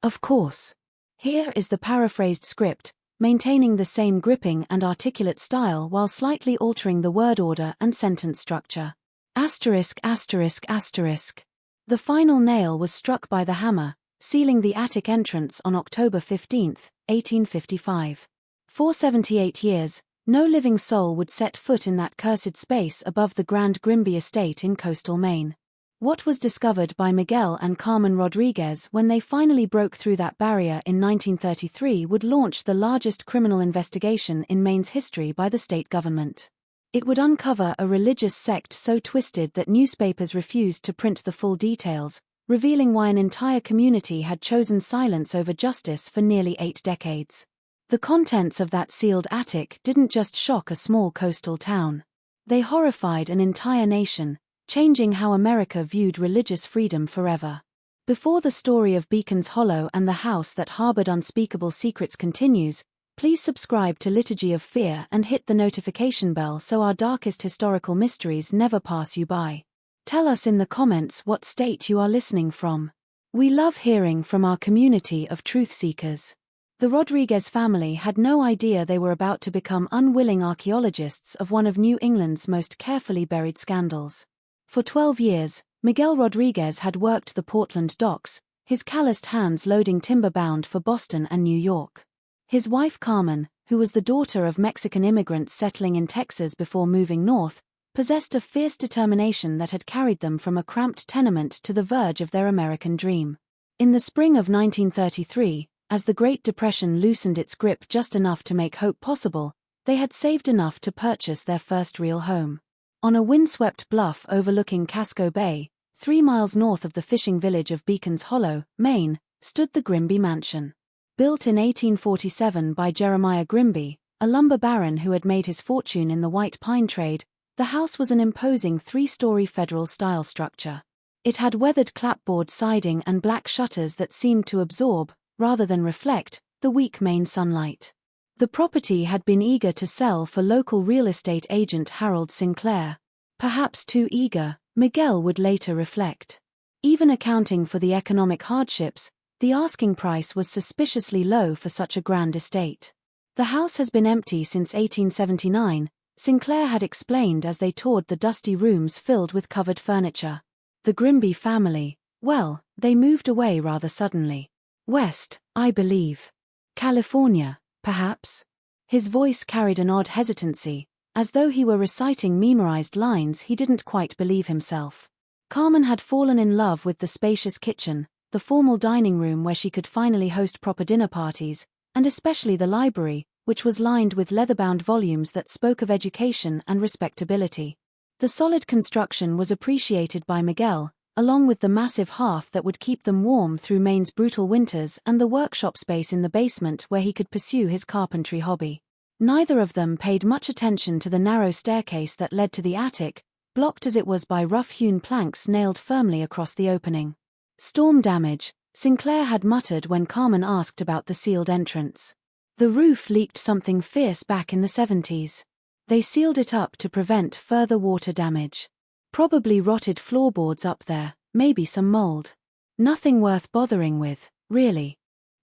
Of course. Here is the paraphrased script, maintaining the same gripping and articulate style while slightly altering the word order and sentence structure. Asterisk asterisk asterisk. The final nail was struck by the hammer, sealing the attic entrance on October 15, 1855. For 78 years, no living soul would set foot in that cursed space above the Grand Grimby estate in coastal Maine. What was discovered by Miguel and Carmen Rodriguez when they finally broke through that barrier in 1933 would launch the largest criminal investigation in Maine's history by the state government. It would uncover a religious sect so twisted that newspapers refused to print the full details, revealing why an entire community had chosen silence over justice for nearly 8 decades. The contents of that sealed attic didn't just shock a small coastal town. They horrified an entire nation, changing how America viewed religious freedom forever. Before the story of Beacon's Hollow and the house that harbored unspeakable secrets continues, please subscribe to Liturgy of Fear and hit the notification bell so our darkest historical mysteries never pass you by. Tell us in the comments what state you are listening from. We love hearing from our community of truth seekers. The Rodriguez family had no idea they were about to become unwilling archaeologists of one of New England's most carefully buried scandals. For 12 years, Miguel Rodriguez had worked the Portland docks, his calloused hands loading timber bound for Boston and New York. His wife Carmen, who was the daughter of Mexican immigrants settling in Texas before moving north, possessed a fierce determination that had carried them from a cramped tenement to the verge of their American dream. In the spring of 1933, as the Great Depression loosened its grip just enough to make hope possible, they had saved enough to purchase their first real home. On a windswept bluff overlooking Casco Bay, 3 miles north of the fishing village of Beacon's Hollow, Maine, stood the Grimby Mansion. Built in 1847 by Jeremiah Grimby, a lumber baron who had made his fortune in the white pine trade, the house was an imposing 3-story federal-style structure. It had weathered clapboard siding and black shutters that seemed to absorb, rather than reflect, the weak Maine sunlight. The property had been eager to sell for local real estate agent Harold Sinclair. Perhaps too eager, Miguel would later reflect. Even accounting for the economic hardships, the asking price was suspiciously low for such a grand estate. The house has been empty since 1879, Sinclair had explained as they toured the dusty rooms filled with covered furniture. The Grimby family, well, they moved away rather suddenly. West, I believe. California, perhaps? His voice carried an odd hesitancy, as though he were reciting memorized lines he didn't quite believe himself. Carmen had fallen in love with the spacious kitchen, the formal dining room where she could finally host proper dinner parties, and especially the library, which was lined with leather-bound volumes that spoke of education and respectability. The solid construction was appreciated by Miguel, along with the massive hearth that would keep them warm through Maine's brutal winters and the workshop space in the basement where he could pursue his carpentry hobby. Neither of them paid much attention to the narrow staircase that led to the attic, blocked as it was by rough-hewn planks nailed firmly across the opening. Storm damage, Sinclair had muttered when Carmen asked about the sealed entrance. The roof leaked something fierce back in the 70s. They sealed it up to prevent further water damage. Probably rotted floorboards up there, maybe some mold. Nothing worth bothering with, really.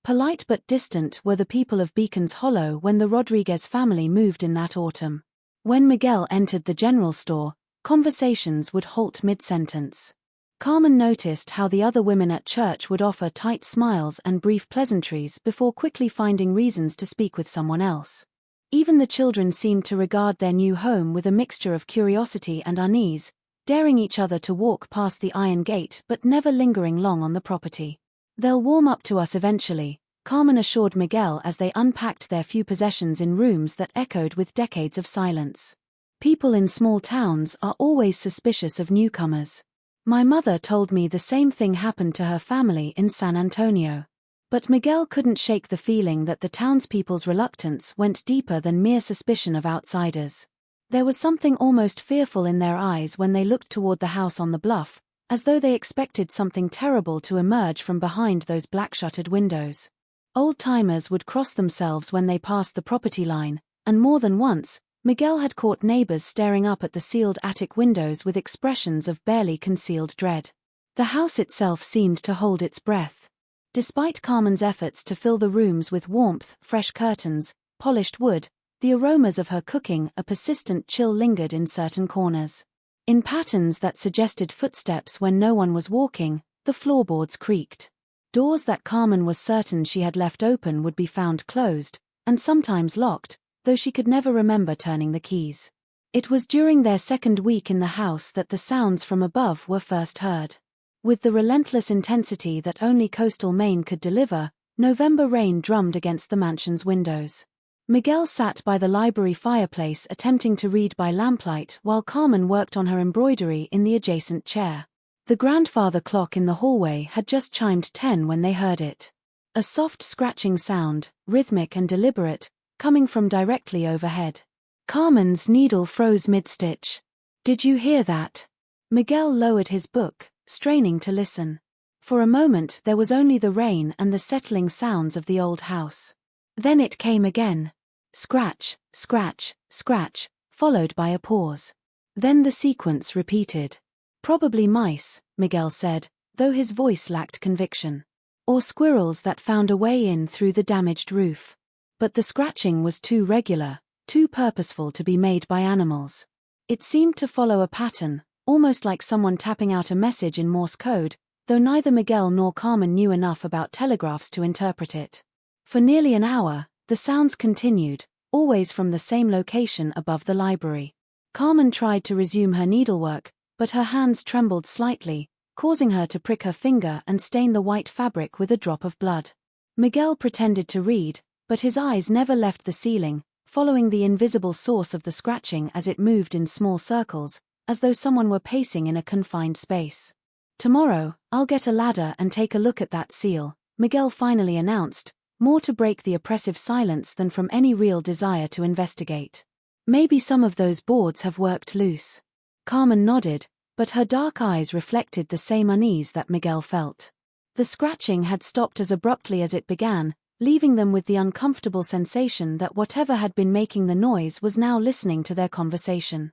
Polite but distant were the people of Beacon's Hollow when the Rodriguez family moved in that autumn. When Miguel entered the general store, conversations would halt mid-sentence. Carmen noticed how the other women at church would offer tight smiles and brief pleasantries before quickly finding reasons to speak with someone else. Even the children seemed to regard their new home with a mixture of curiosity and unease, daring each other to walk past the iron gate but never lingering long on the property. "They'll warm up to us eventually," Carmen assured Miguel as they unpacked their few possessions in rooms that echoed with decades of silence. People in small towns are always suspicious of newcomers. My mother told me the same thing happened to her family in San Antonio. But Miguel couldn't shake the feeling that the townspeople's reluctance went deeper than mere suspicion of outsiders. There was something almost fearful in their eyes when they looked toward the house on the bluff, as though they expected something terrible to emerge from behind those black-shuttered windows. Old-timers would cross themselves when they passed the property line, and more than once, Miguel had caught neighbors staring up at the sealed attic windows with expressions of barely concealed dread. The house itself seemed to hold its breath. Despite Carmen's efforts to fill the rooms with warmth, fresh curtains, polished wood, the aromas of her cooking, a persistent chill lingered in certain corners. In patterns that suggested footsteps when no one was walking, the floorboards creaked. Doors that Carmen was certain she had left open would be found closed, and sometimes locked, though she could never remember turning the keys. It was during their second week in the house that the sounds from above were first heard. With the relentless intensity that only coastal Maine could deliver, November rain drummed against the mansion's windows. Miguel sat by the library fireplace attempting to read by lamplight while Carmen worked on her embroidery in the adjacent chair. The grandfather clock in the hallway had just chimed 10 when they heard it. A soft scratching sound, rhythmic and deliberate, coming from directly overhead. Carmen's needle froze mid-stitch. "Did you hear that?" Miguel lowered his book, straining to listen. For a moment there was only the rain and the settling sounds of the old house. Then it came again. Scratch, scratch, scratch, followed by a pause. Then the sequence repeated. "Probably mice," Miguel said, though his voice lacked conviction. "Or squirrels that found a way in through the damaged roof." But the scratching was too regular, too purposeful to be made by animals. It seemed to follow a pattern, almost like someone tapping out a message in Morse code, though neither Miguel nor Carmen knew enough about telegraphs to interpret it. For nearly an hour, the sounds continued, always from the same location above the library. Carmen tried to resume her needlework, but her hands trembled slightly, causing her to prick her finger and stain the white fabric with a drop of blood. Miguel pretended to read, but his eyes never left the ceiling, following the invisible source of the scratching as it moved in small circles, as though someone were pacing in a confined space. "Tomorrow, I'll get a ladder and take a look at that seal," Miguel finally announced, more to break the oppressive silence than from any real desire to investigate. "Maybe some of those boards have worked loose." Carmen nodded, but her dark eyes reflected the same unease that Miguel felt. The scratching had stopped as abruptly as it began, leaving them with the uncomfortable sensation that whatever had been making the noise was now listening to their conversation.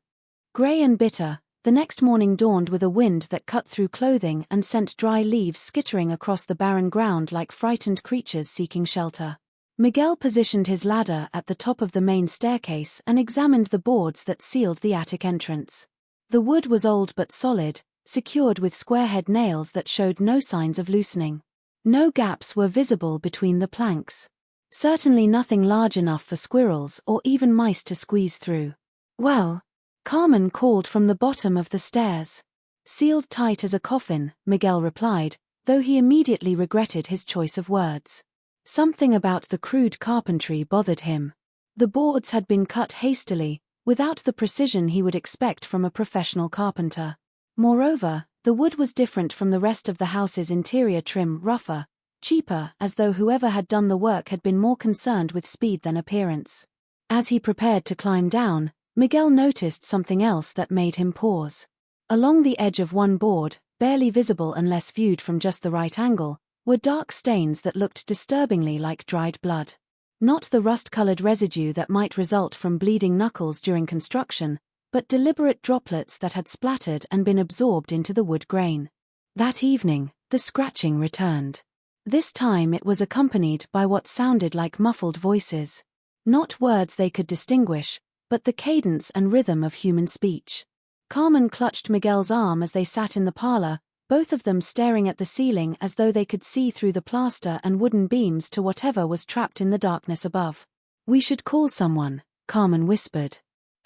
Grey and bitter, the next morning dawned with a wind that cut through clothing and sent dry leaves skittering across the barren ground like frightened creatures seeking shelter. Miguel positioned his ladder at the top of the main staircase and examined the boards that sealed the attic entrance. The wood was old but solid, secured with square-head nails that showed no signs of loosening. No gaps were visible between the planks. Certainly nothing large enough for squirrels or even mice to squeeze through. "Well," Carmen called from the bottom of the stairs. "Sealed tight as a coffin," Miguel replied, though he immediately regretted his choice of words. Something about the crude carpentry bothered him. The boards had been cut hastily, without the precision he would expect from a professional carpenter. Moreover, the wood was different from the rest of the house's interior trim, rougher, cheaper, as though whoever had done the work had been more concerned with speed than appearance. As he prepared to climb down, Miguel noticed something else that made him pause. Along the edge of one board, barely visible unless viewed from just the right angle, were dark stains that looked disturbingly like dried blood. Not the rust-colored residue that might result from bleeding knuckles during construction, but deliberate droplets that had splattered and been absorbed into the wood grain. That evening, the scratching returned. This time it was accompanied by what sounded like muffled voices. Not words they could distinguish, but the cadence and rhythm of human speech. Carmen clutched Miguel's arm as they sat in the parlor, both of them staring at the ceiling as though they could see through the plaster and wooden beams to whatever was trapped in the darkness above. "We should call someone," Carmen whispered.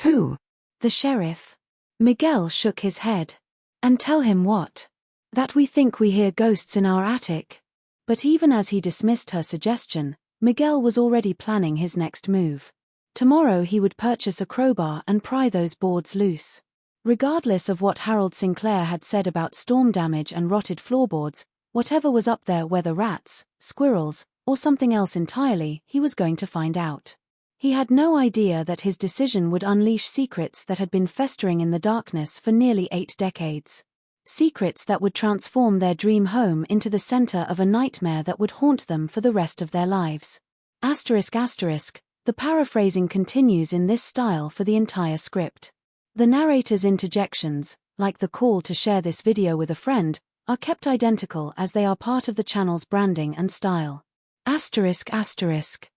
"Who?" "The sheriff." Miguel shook his head. "And tell him what?" "That we think we hear ghosts in our attic." But even as he dismissed her suggestion, Miguel was already planning his next move. Tomorrow he would purchase a crowbar and pry those boards loose. Regardless of what Harold Sinclair had said about storm damage and rotted floorboards, whatever was up there, whether rats, squirrels, or something else entirely, he was going to find out. He had no idea that his decision would unleash secrets that had been festering in the darkness for nearly 8 decades. Secrets that would transform their dream home into the center of a nightmare that would haunt them for the rest of their lives. ***, the paraphrasing continues in this style for the entire script. The narrator's interjections, like the call to share this video with a friend, are kept identical as they are part of the channel's branding and style. Asterisk asterisk.